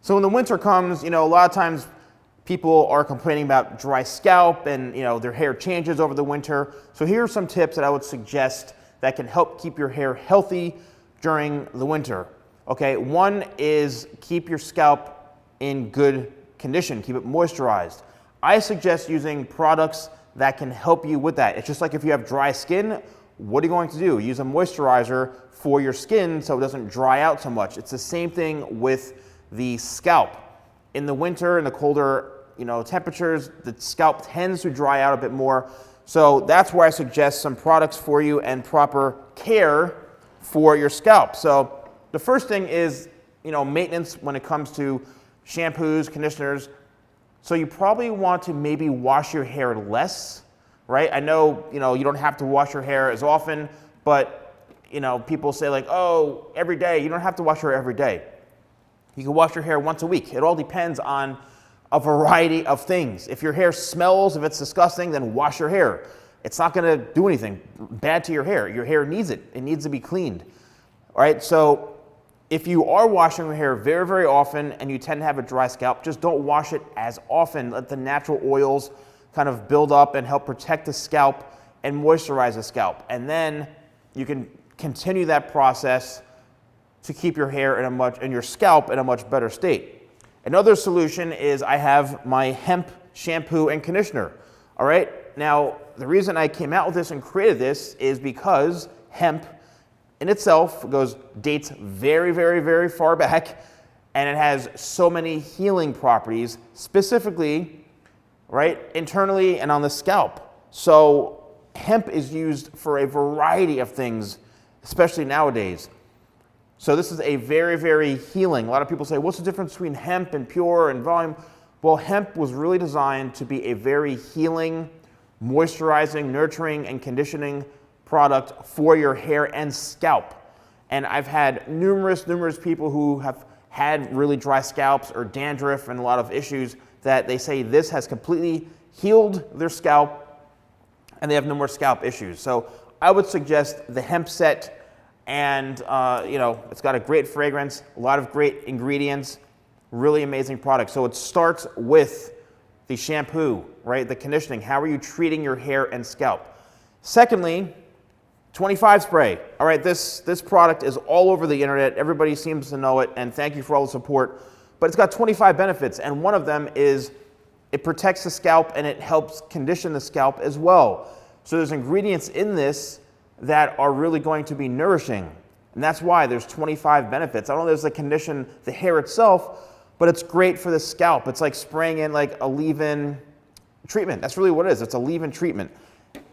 So when the winter comes, a lot of times people are complaining about dry scalp and, their hair changes over the winter. So here are some tips that I would suggest that can help keep your hair healthy during the winter. Okay, one is keep your scalp in good condition, keep it moisturized. I suggest using products that can help you with that. It's just like if you have dry skin, what are you going to do? Use a moisturizer for your skin so it doesn't dry out so much. It's the same thing with the scalp. In the winter, in the colder temperatures, the scalp tends to dry out a bit more. So that's where I suggest some products for you and proper care for your scalp. So the first thing is, maintenance when it comes to shampoos, conditioners. So you probably want to maybe wash your hair less, right? I know, you don't have to wash your hair as often, but, people say like, oh, every day. You don't have to wash your hair every day. You can wash your hair once a week. It all depends on a variety of things. If your hair smells, if it's disgusting, then wash your hair. It's not going to do anything bad to your hair. Your hair needs it. It needs to be cleaned. All right, so if you are washing your hair very, very often and you tend to have a dry scalp, just don't wash it as often. Let the natural oils kind of build up and help protect the scalp and moisturize the scalp. And then you can continue that process to keep your hair and your scalp in a much better state. Another solution is I have my hemp shampoo and conditioner. All right, now the reason I came out with this and created this is because hemp in itself dates very, very, very far back, and it has so many healing properties, specifically, right, internally and on the scalp. So hemp is used for a variety of things, especially nowadays. So this is a very, very healing. A lot of people say, what's the difference between hemp and pure and volume? Well, hemp was really designed to be a very healing, moisturizing, nurturing, and conditioning product for your hair and scalp. And I've had numerous people who have had really dry scalps or dandruff and a lot of issues that they say this has completely healed their scalp and they have no more scalp issues. So I would suggest the hemp set. And, it's got a great fragrance, a lot of great ingredients, really amazing product. So it starts with the shampoo, right? The conditioning. How are you treating your hair and scalp? Secondly, 25 spray. All right, this product is all over the internet. Everybody seems to know it, and thank you for all the support. But it's got 25 benefits, and one of them is it protects the scalp and it helps condition the scalp as well. So there's ingredients in this that are really going to be nourishing. And that's why there's 25 benefits. I don't know if there's the condition, the hair itself, but it's great for the scalp. It's like spraying in like a leave-in treatment. That's really what it is. It's a leave-in treatment.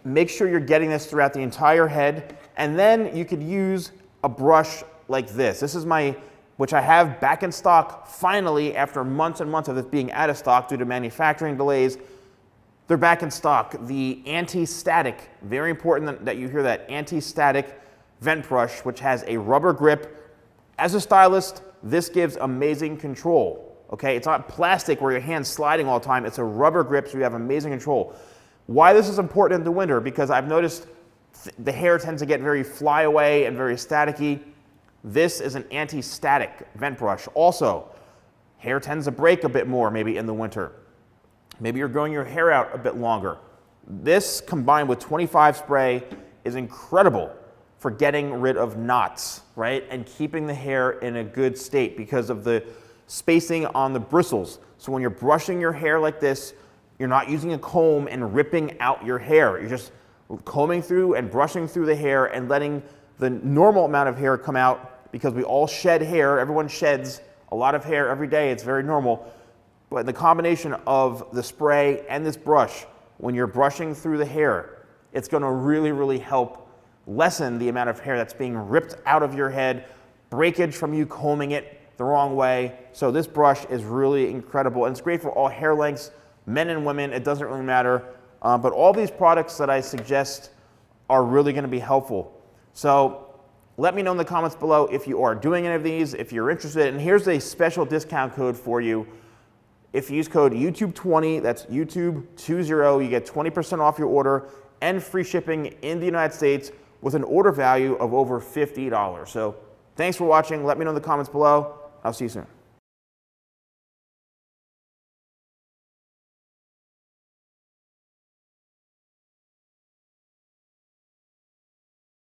Make sure you're getting this throughout the entire head. And then you could use a brush like this. This is which I have back in stock finally after months and months of it being out of stock due to manufacturing delays. They're back in stock. The anti-static, very important that you hear that, anti-static vent brush, which has a rubber grip. As a stylist, this gives amazing control. Okay, it's not plastic where your hand's sliding all the time. It's a rubber grip, so you have amazing control. Why this is important in the winter? Because I've noticed the hair tends to get very flyaway and very staticky. This is an anti-static vent brush. Also, hair tends to break a bit more maybe in the winter. Maybe you're growing your hair out a bit longer. This combined with 25 spray is incredible for getting rid of knots, right? And keeping the hair in a good state because of the spacing on the bristles. So when you're brushing your hair like this, you're not using a comb and ripping out your hair. You're just combing through and brushing through the hair and letting the normal amount of hair come out because we all shed hair. Everyone sheds a lot of hair every day. It's very normal. But the combination of the spray and this brush, when you're brushing through the hair, it's going to really, really help lessen the amount of hair that's being ripped out of your head, breakage from you combing it the wrong way. So this brush is really incredible. And it's great for all hair lengths, men and women. It doesn't really matter. But all these products that I suggest are really going to be helpful. So let me know in the comments below if you are doing any of these, if you're interested. And here's a special discount code for you. If you use code YouTube20, that's YouTube20, you get 20% off your order and free shipping in the United States with an order value of over $50. So thanks for watching. Let me know in the comments below. I'll see you soon.